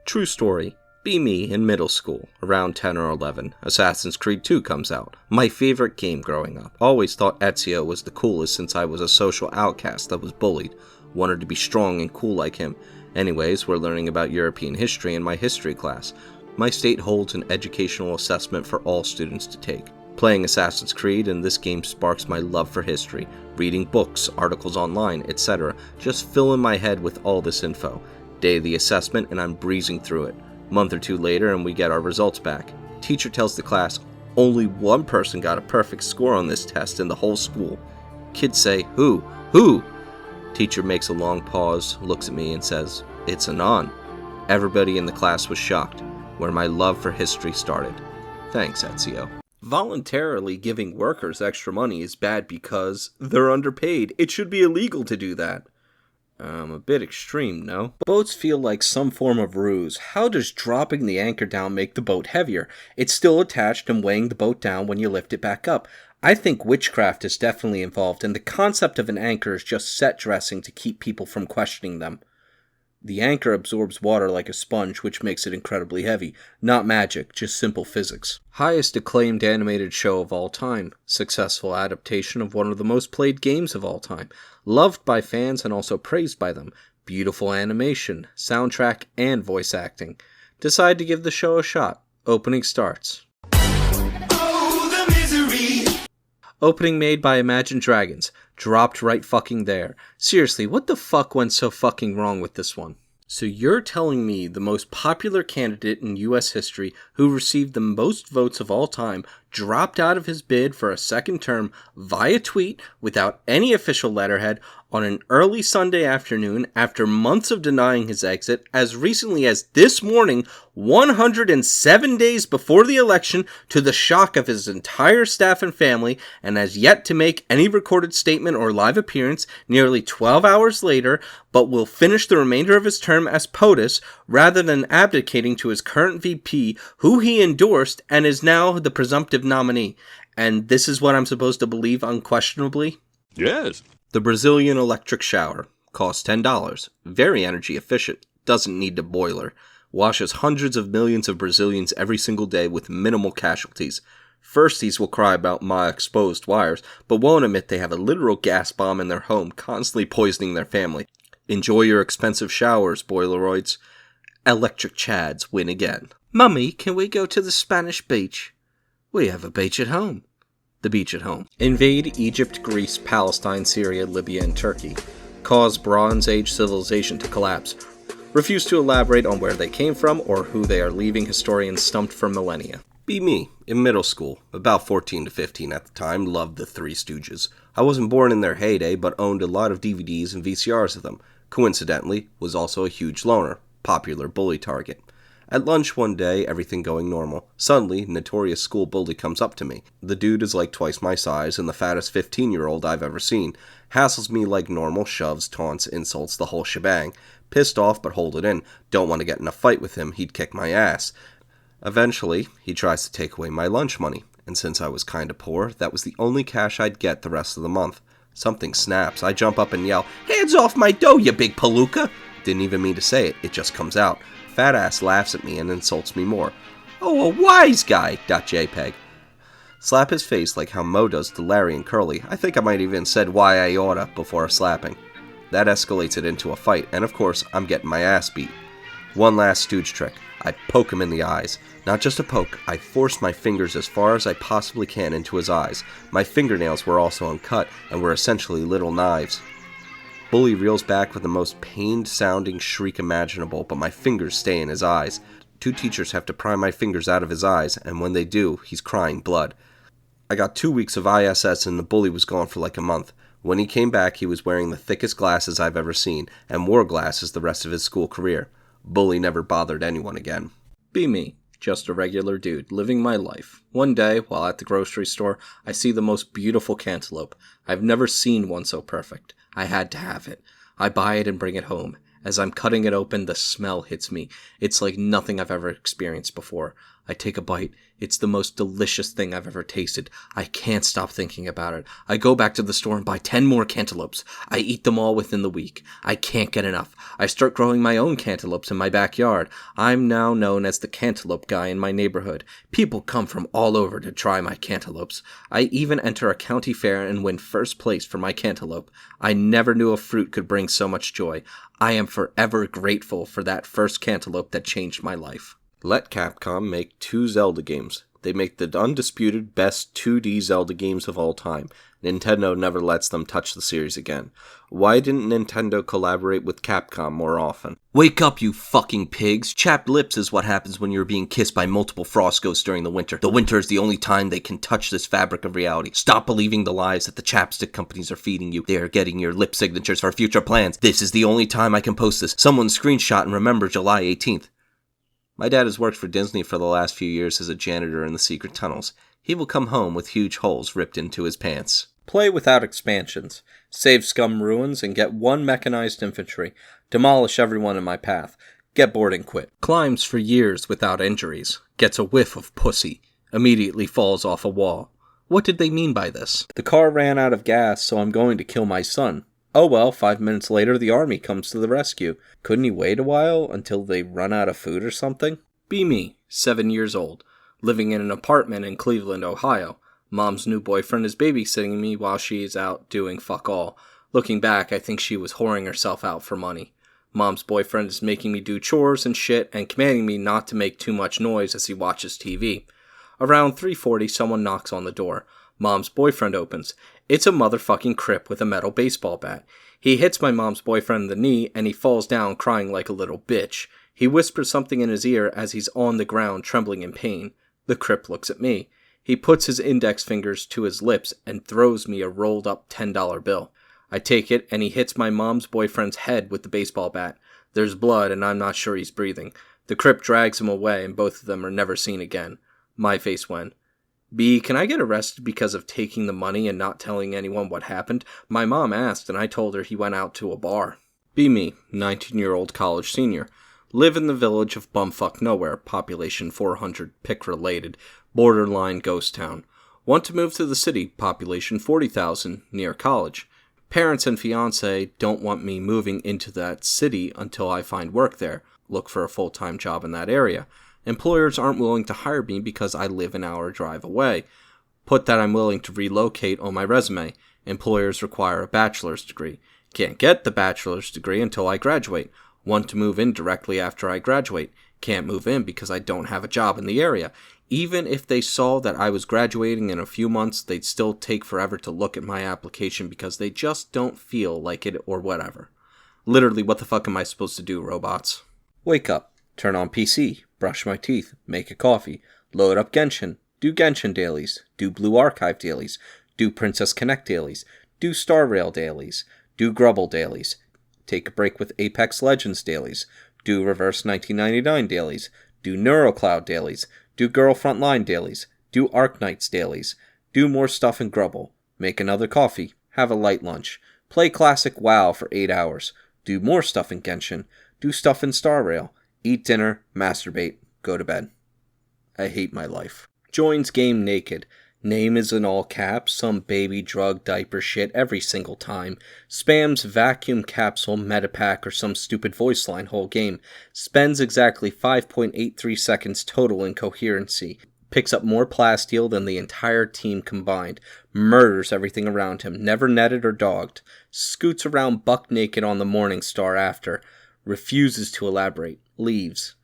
True story. Be me in middle school, around 10 or 11. Assassin's Creed 2 comes out. My favorite game growing up. Always thought Ezio was the coolest since I was a social outcast that was bullied. Wanted to be strong and cool like him. Anyways, we're learning about European history in my history class. My state holds an educational assessment for all students to take. Playing Assassin's Creed in this game sparks my love for history. Reading books, articles online, etc. Just filling my head with all this info. Day of the assessment and I'm breezing through it. Month or two later and we get our results back. Teacher tells the class, only one person got a perfect score on this test in the whole school. Kids say, who? Who? Teacher makes a long pause, looks at me and says, it's Anon. Everybody in the class was shocked, where my love for history started. Thanks, Ezio. Voluntarily giving workers extra money is bad because they're underpaid. It should be illegal to do that. A bit extreme, no? Boats feel like some form of ruse. How does dropping the anchor down make the boat heavier? It's still attached and weighing the boat down when you lift it back up. I think witchcraft is definitely involved, and the concept of an anchor is just set dressing to keep people from questioning them. The anchor absorbs water like a sponge, which makes it incredibly heavy. Not magic, just simple physics. Highest acclaimed animated show of all time. Successful adaptation of one of the most played games of all time. Loved by fans and also praised by them. Beautiful animation, soundtrack, and voice acting. Decide to give the show a shot. Opening starts. Oh, the misery! Opening made by Imagine Dragons. Dropped right fucking there. Seriously, what the fuck went so fucking wrong with this one? So you're telling me the most popular candidate in US history who received the most votes of all time dropped out of his bid for a second term via tweet without any official letterhead on an early Sunday afternoon after months of denying his exit as recently as this morning, 107 days before the election, to the shock of his entire staff and family, and has yet to make any recorded statement or live appearance nearly 12 hours later, but will finish the remainder of his term as POTUS rather than abdicating to his current VP, who he endorsed and is now the presumptive nominee. And this is what I'm supposed to believe unquestionably? Yes. The Brazilian electric shower costs $10. Very energy efficient. Doesn't need a boiler. Washes hundreds of millions of Brazilians every single day with minimal casualties. Firsties will cry about my exposed wires, but won't admit they have a literal gas bomb in their home, constantly poisoning their family. Enjoy your expensive showers, boileroids. Electric Chads win again. Mummy, can we go to the Spanish beach? We have a beach at home. The beach at home. Invade Egypt, Greece, Palestine, Syria, Libya, and Turkey. Cause Bronze Age civilization to collapse. Refuse to elaborate on where they came from or who they are, leaving historians stumped for millennia. Be me, in middle school, about 14 to 15 at the time, loved the Three Stooges. I wasn't born in their heyday, but owned a lot of DVDs and VCRs of them. Coincidentally, was also a huge loner, popular bully target. At lunch one day, everything going normal. Suddenly, notorious school bully comes up to me. The dude is like twice my size and the fattest 15-year-old I've ever seen. Hassles me like normal, shoves, taunts, insults, the whole shebang. Pissed off, but hold it in. Don't want to get in a fight with him, he'd kick my ass. Eventually, he tries to take away my lunch money, and since I was kinda poor, that was the only cash I'd get the rest of the month. Something snaps. I jump up and yell, "Hands off my dough, you big palooka!" Didn't even mean to say it, it just comes out. Fat ass laughs at me and insults me more. "Oh, a wise guy!" .jpg. Slap his face like how Mo does to Larry and Curly. I think I might even said why I oughta before slapping. That escalates it into a fight, and of course, I'm getting my ass beat. One last stooge trick. I poke him in the eyes. Not just a poke, I force my fingers as far as I possibly can into his eyes. My fingernails were also uncut, and were essentially little knives. Bully reels back with the most pained-sounding shriek imaginable, but my fingers stay in his eyes. 2 teachers have to pry my fingers out of his eyes, and when they do, he's crying blood. I got 2 weeks of ISS and the bully was gone for like a month. When he came back, he was wearing the thickest glasses I've ever seen, and wore glasses the rest of his school career. Bully never bothered anyone again. Be me. Just a regular dude, living my life. One day, while at the grocery store, I see the most beautiful cantaloupe. I've never seen one so perfect. I had to have it. I buy it and bring it home. As I'm cutting it open, the smell hits me. It's like nothing I've ever experienced before. I take a bite. It's the most delicious thing I've ever tasted. I can't stop thinking about it. I go back to the store and buy 10 more cantaloupes. I eat them all within the week. I can't get enough. I start growing my own cantaloupes in my backyard. I'm now known as the cantaloupe guy in my neighborhood. People come from all over to try my cantaloupes. I even enter a county fair and win first place for my cantaloupe. I never knew a fruit could bring so much joy. I am forever grateful for that first cantaloupe that changed my life. Let Capcom make 2 Zelda games. They make the undisputed best 2D Zelda games of all time. Nintendo never lets them touch the series again. Why didn't Nintendo collaborate with Capcom more often? Wake up, you fucking pigs! Chapped lips is what happens when you're being kissed by multiple frost ghosts during the winter. The winter is the only time they can touch this fabric of reality. Stop believing the lies that the chapstick companies are feeding you. They are getting your lip signatures for future plans. This is the only time I can post this. Someone screenshot and remember July 18th. My dad has worked for Disney for the last few years as a janitor in the secret tunnels. He will come home with huge holes ripped into his pants. Play without expansions. Save scum ruins and get 1 mechanized infantry. Demolish everyone in my path. Get bored and quit. Climbs for years without injuries. Gets a whiff of pussy. Immediately falls off a wall. What did they mean by this? The car ran out of gas, so I'm going to kill my son. Oh well, 5 minutes later the army comes to the rescue. Couldn't he wait a while until they run out of food or something? Be me, 7 years old, living in an apartment in Cleveland, Ohio. Mom's new boyfriend is babysitting me while she is out doing fuck all. Looking back, I think she was whoring herself out for money. Mom's boyfriend is making me do chores and shit and commanding me not to make too much noise as he watches TV. Around 3:40, someone knocks on the door. Mom's boyfriend opens. It's a motherfucking Crip with a metal baseball bat. He hits my mom's boyfriend in the knee, and he falls down crying like a little bitch. He whispers something in his ear as he's on the ground trembling in pain. The Crip looks at me. He puts his index fingers to his lips and throws me a rolled up $10 bill. I take it, and he hits my mom's boyfriend's head with the baseball bat. There's blood, and I'm not sure he's breathing. The Crip drags him away, and both of them are never seen again. My face went, B, can I get arrested because of taking the money and not telling anyone what happened? My mom asked, and I told her he went out to a bar. Be me, 19-year-old college senior. Live in the village of bumfuck nowhere, population 400, pick-related, borderline ghost town. Want to move to the city, population 40,000, near college. Parents and fiancé don't want me moving into that city until I find work there. Look for a full-time job in that area. Employers aren't willing to hire me because I live an hour drive away. Put that I'm willing to relocate on my resume. Employers require a bachelor's degree. Can't get the bachelor's degree until I graduate. Want to move in directly after I graduate. Can't move in because I don't have a job in the area. Even if they saw that I was graduating in a few months, they'd still take forever to look at my application because they just don't feel like it or whatever. Literally, what the fuck am I supposed to do, robots? Wake up. Turn on PC. Brush my teeth, make a coffee, load up Genshin, do Genshin dailies, do Blue Archive dailies, do Princess Connect dailies, do Star Rail dailies, do Grubble dailies, take a break with Apex Legends dailies, do Reverse 1999 dailies, do NeuroCloud dailies, do Girl Frontline dailies, do Arknights dailies, do more stuff in Grubble, make another coffee, have a light lunch, play classic WoW for 8 hours, do more stuff in Genshin, do stuff in Star Rail, eat dinner, masturbate, go to bed. I hate my life. Joins game naked. Name is in all caps, some baby drug diaper shit every single time. Spams vacuum capsule, metapack, or some stupid voice line whole game. Spends exactly 5.83 seconds total in coherency. Picks up more plasteel than the entire team combined. Murders everything around him, never netted or dogged. Scoots around buck naked on the Morning Star after. Refuses to elaborate. Leaves.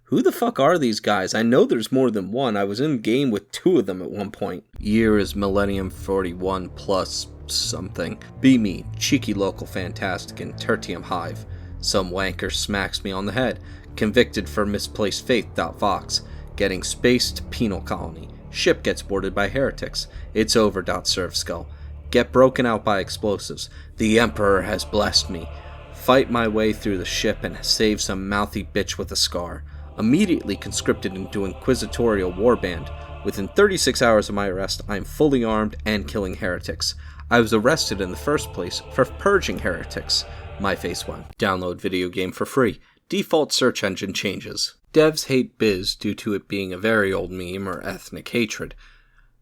Who the fuck are these guys? I know there's more than one. I was in game with 2 of them at one point. Year is Millennium 41 plus something. Be me, cheeky local fantastic and tertium hive. Some wanker smacks me on the head. Convicted for misplaced faith. Vox. Getting spaced penal colony. Ship gets boarded by heretics. It's over. Serve skull. Get broken out by explosives. The Emperor has blessed me. Fight my way through the ship and save some mouthy bitch with a scar. Immediately conscripted into Inquisitorial Warband. Within 36 hours of my arrest, I am fully armed and killing heretics. I was arrested in the first place for purging heretics. My face went. Download video game for free. Default search engine changes. Devs hate biz due to it being a very old meme or ethnic hatred.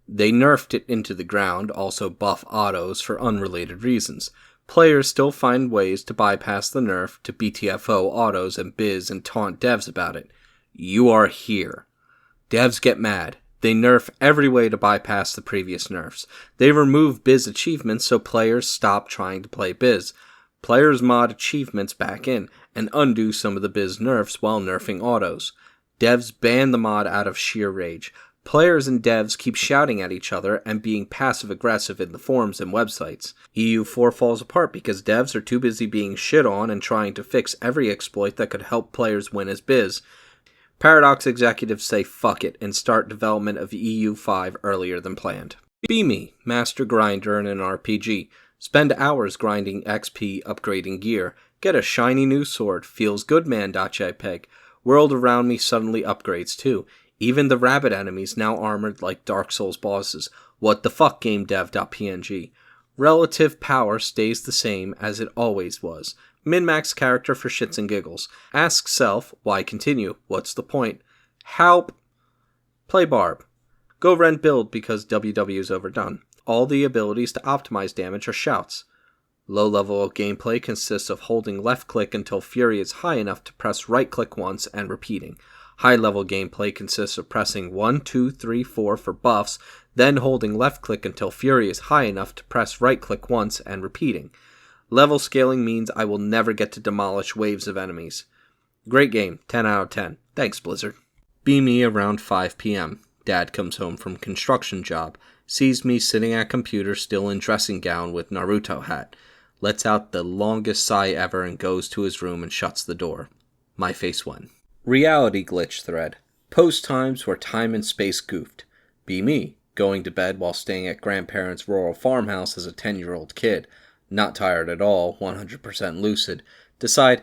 They nerfed it into the ground, also buff autos for unrelated reasons. Players still find ways to bypass the nerf to BTFO autos and biz and taunt devs about it. You are here. Devs get mad. They nerf every way to bypass the previous nerfs. They remove biz achievements so players stop trying to play biz. Players mod achievements back in and undo some of the biz nerfs while nerfing autos. Devs ban the mod out of sheer rage. Players and devs keep shouting at each other and being passive-aggressive in the forums and websites. EU4 falls apart because devs are too busy being shit on and trying to fix every exploit that could help players win as biz. Paradox executives say fuck it and start development of EU5 earlier than planned. Be me, master grinder in an RPG. Spend hours grinding XP, upgrading gear. Get a shiny new sword. Feels good man.jpg. World around me suddenly upgrades too. Even the rabbit enemies now armored like Dark Souls bosses. What the fuck game dev.png. Relative power stays the same as it always was. Min-max character for shits and giggles. Ask self, why continue? What's the point? Help! Play Barb. Go rent build because WW is overdone. All the abilities to optimize damage are shouts. Low level of gameplay consists of holding left click until fury is high enough to press right click once and repeating. High level gameplay consists of pressing 1, 2, 3, 4 for buffs, then holding left click until fury is high enough to press right click once and repeating. Level scaling means I will never get to demolish waves of enemies. Great game, 10 out of 10. Thanks, Blizzard. Be me around 5 p.m. Dad comes home from construction job, sees me sitting at computer still in dressing gown with Naruto hat, lets out the longest sigh ever and goes to his room and shuts the door. My face went. Reality glitch thread. Post times where time and space goofed. Be me, going to bed while staying at grandparents' rural farmhouse as a 10-year-old kid. Not tired at all, 100% lucid. Decide,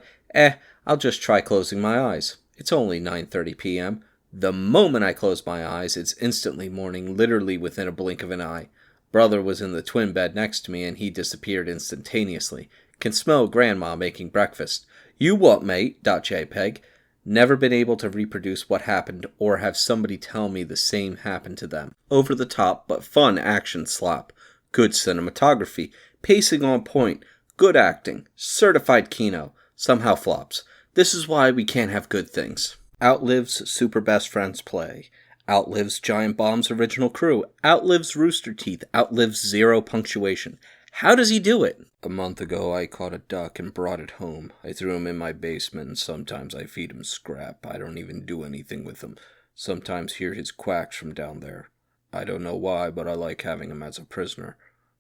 I'll just try closing my eyes. It's only 9:30 p.m. The moment I close my eyes, it's instantly morning, literally within a blink of an eye. Brother was in the twin bed next to me and he disappeared instantaneously. Can smell grandma making breakfast. You what, mate? .jpg. Never been able to reproduce what happened or have somebody tell me the same happened to them. Over the top but fun action slop. Good cinematography. Pacing on point. Good acting. Certified Kino. Somehow flops. This is why we can't have good things. Outlives Super Best Friends Play. Outlives Giant Bomb's original crew. Outlives Rooster Teeth. Outlives Zero Punctuation. How does he do it? A month ago I caught a duck and brought it home. I threw him in my basement and sometimes I feed him scrap. I don't even do anything with him. Sometimes hear his quacks from down there. I don't know why, but I like having him as a prisoner.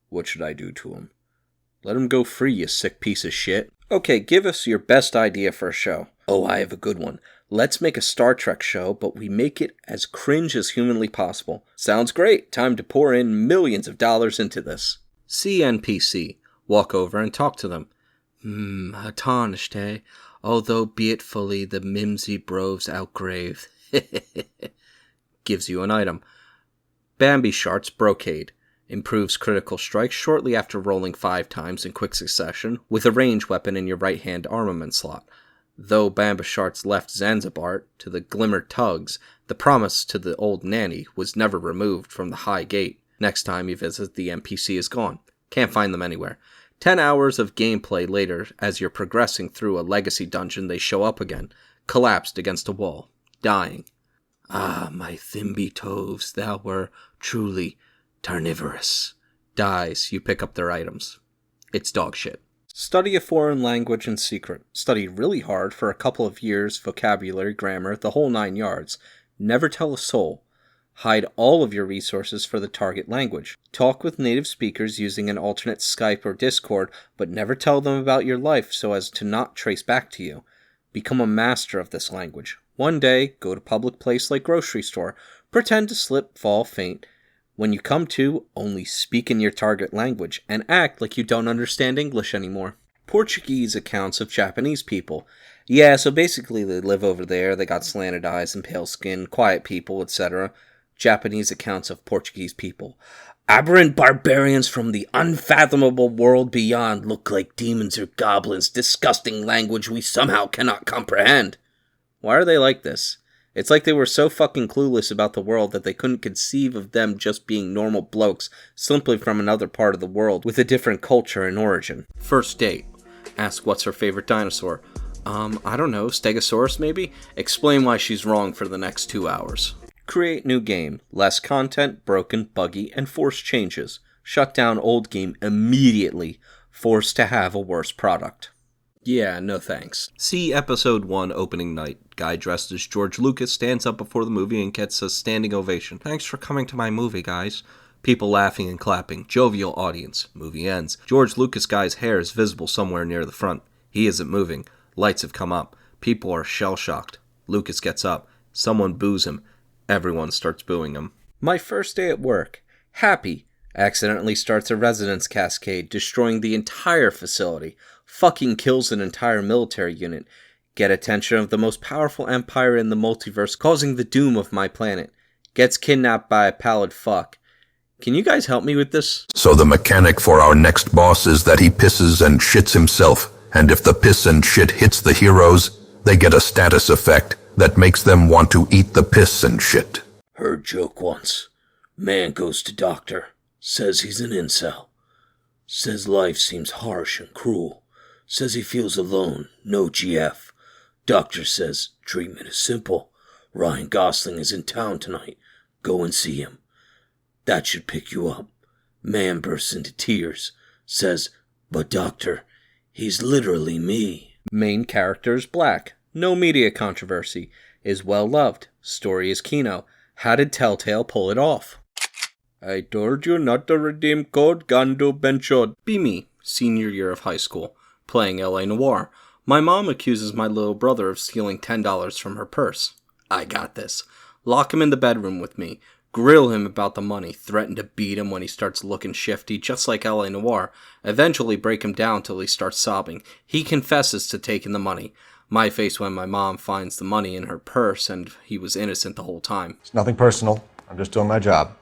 What should I do to him? Let him go free, you sick piece of shit. Okay, give us your best idea for a show. Oh, I have a good one. Let's make a Star Trek show, but we make it as cringe as humanly possible. Sounds great. Time to pour in millions of dollars into this. See NPC. Walk over and talk to them. Tarnished, eh? Although be it fully the mimsy broves outgrave. Gives you an item. Bambi Shart's Brocade. Improves critical strikes shortly after rolling 5 times in quick succession, with a range weapon in your right-hand armament slot. Though Bambashart's left Zanzibar to the Glimmer Tugs, the promise to the old nanny was never removed from the high gate. Next time you visit, the NPC is gone. Can't find them anywhere. 10 hours of gameplay later, as you're progressing through a legacy dungeon, they show up again, collapsed against a wall, dying. Ah, my Thimby Toves, thou were truly carnivorous. Dies, you pick up their items. It's dog shit. Study a foreign language in secret. Study really hard for a couple of years, vocabulary, grammar, the whole 9 yards. Never tell a soul. Hide all of your resources for the target language. Talk with native speakers using an alternate Skype or Discord, but never tell them about your life so as to not trace back to you. Become a master of this language. One day, go to public place like grocery store. Pretend to slip, fall, faint. When you come to, only speak in your target language and act like you don't understand English anymore. Portuguese accounts of Japanese people. Yeah, so basically they live over there, they got slanted eyes and pale skin, quiet people, etc. Japanese accounts of Portuguese people. Aberrant barbarians from the unfathomable world beyond look like demons or goblins, disgusting language we somehow cannot comprehend. Why are they like this? It's like they were so fucking clueless about the world that they couldn't conceive of them just being normal blokes simply from another part of the world with a different culture and origin. First date. Ask what's her favorite dinosaur. I don't know, Stegosaurus maybe? Explain why she's wrong for the next 2 hours. Create new game. Less content, broken, buggy, and force changes. Shut down old game immediately. Forced to have a worse product. Yeah, no thanks. See episode 1 opening night. Guy dressed as George Lucas stands up before the movie and gets a standing ovation. Thanks for coming to my movie, guys. People laughing and clapping. Jovial audience. Movie ends. George Lucas guy's hair is visible somewhere near the front. He isn't moving. Lights have come up. People are shell-shocked. Lucas gets up. Someone boos him. Everyone starts booing him. My first day at work. Happy. Accidentally starts a resonance cascade, destroying the entire facility. Fucking kills an entire military unit. Get attention of the most powerful empire in the multiverse, causing the doom of my planet. Gets kidnapped by a pallid fuck. Can you guys help me with this? So the mechanic for our next boss is that he pisses and shits himself, and if the piss and shit hits the heroes, they get a status effect that makes them want to eat the piss and shit. Heard joke once. Man goes to doctor. Says he's an incel. Says life seems harsh and cruel. Says he feels alone. No GF. Doctor says treatment is simple. Ryan Gosling is in town tonight. Go and see him. That should pick you up. Man bursts into tears. Says, but doctor, he's literally me. Main character is black. No media controversy. Is well loved. Story is Kino. How did Telltale pull it off? I told you not to redeem code Gando Benchod. Be me, senior year of high school, playing LA Noire. My mom accuses my little brother of stealing $10 from her purse. I got this. Lock him in the bedroom with me. Grill him about the money. Threaten to beat him when he starts looking shifty, just like LA Noire. Eventually break him down till he starts sobbing. He confesses to taking the money. My face when my mom finds the money in her purse and he was innocent the whole time. It's nothing personal. I'm just doing my job.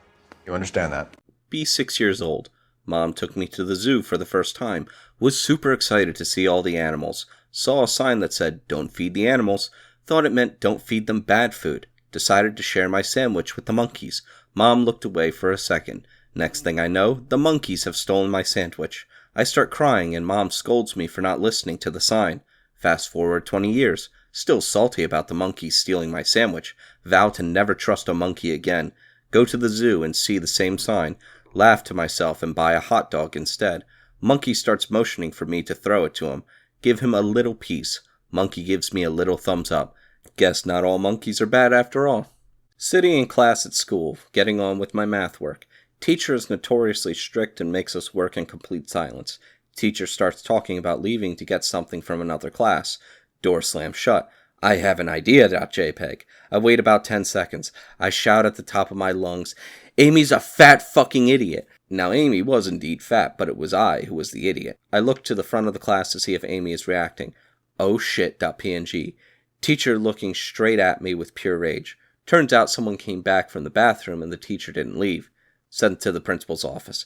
You understand that? Be 6 years old. Mom took me to the zoo for the first time. Was super excited to see all the animals. Saw a sign that said, don't feed the animals. Thought it meant don't feed them bad food. Decided to share my sandwich with the monkeys. Mom looked away for a second. Next thing I know, the monkeys have stolen my sandwich. I start crying and Mom scolds me for not listening to the sign. Fast forward 20 years. Still salty about the monkeys stealing my sandwich. Vow to never trust a monkey again. Go to the zoo and see the same sign. Laugh to myself and buy a hot dog instead. Monkey starts motioning for me to throw it to him. Give him a little piece. Monkey gives me a little thumbs up. Guess not all monkeys are bad after all. Sitting in class at school, getting on with my math work. Teacher is notoriously strict and makes us work in complete silence. Teacher starts talking about leaving to get something from another class. Door slams shut. I have an idea.jpg. I wait about 10 seconds. I shout at the top of my lungs, Amy's a fat fucking idiot. Now Amy was indeed fat, but it was I who was the idiot. I look to the front of the class to see if Amy is reacting. Oh shit.png. Teacher looking straight at me with pure rage. Turns out someone came back from the bathroom and the teacher didn't leave. Sent to the principal's office.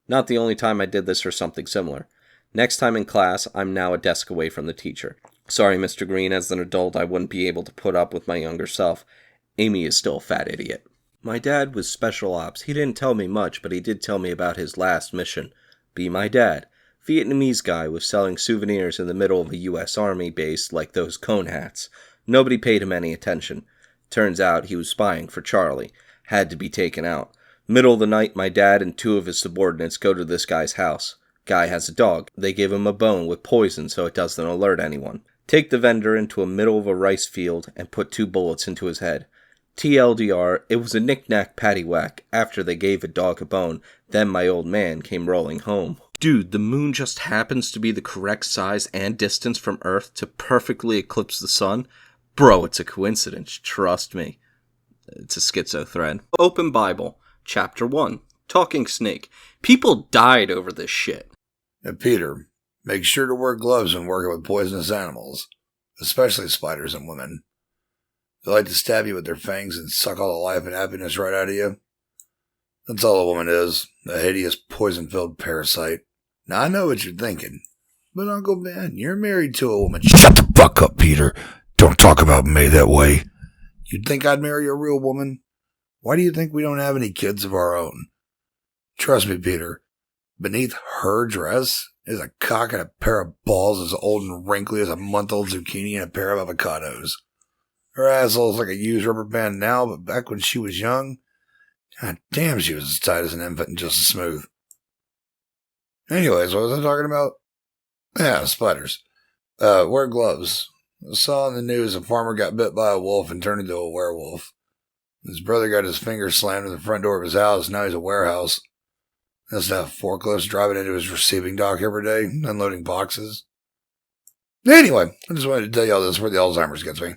Not the only time I did this or something similar. Next time in class, I'm now a desk away from the teacher. Sorry, Mr. Green, as an adult, I wouldn't be able to put up with my younger self. Amy is still a fat idiot. My dad was special ops. He didn't tell me much, but he did tell me about his last mission. Be my dad. Vietnamese guy was selling souvenirs in the middle of a U.S. Army base like those cone hats. Nobody paid him any attention. Turns out he was spying for Charlie. Had to be taken out. Middle of the night, my dad and 2 of his subordinates go to this guy's house. Guy has a dog. They give him a bone with poison so it doesn't alert anyone. Take the vendor into the middle of a rice field and put 2 bullets into his head. TLDR, it was a knick-knack paddywhack. After they gave a dog a bone, then my old man came rolling home. Dude, the moon just happens to be the correct size and distance from Earth to perfectly eclipse the sun? Bro, it's a coincidence, trust me. It's a schizo thread. Open Bible, Chapter 1. Talking Snake. People died over this shit. And Peter, make sure to wear gloves when working with poisonous animals, especially spiders and women. They like to stab you with their fangs and suck all the life and happiness right out of you. That's all a woman is, a hideous poison-filled parasite. Now, I know what you're thinking, but Uncle Ben, you're married to a woman. Shut the fuck up, Peter. Don't talk about May that way. You'd think I'd marry a real woman? Why do you think we don't have any kids of our own? Trust me, Peter. Beneath her dress is a cock and a pair of balls as old and wrinkly as a month-old zucchini and a pair of avocados. Her asshole's like a used rubber band now, but back when she was young, god damn, she was as tight as an infant and just as smooth. Anyways, what was I talking about? Yeah, spiders. Wear gloves. I saw in the news a farmer got bit by a wolf and turned into a werewolf. His brother got his finger slammed in the front door of his house, now he's a warehouse. Has to have forklifts driving into his receiving dock every day, unloading boxes. Anyway, I just wanted to tell you all this before the Alzheimer's gets me.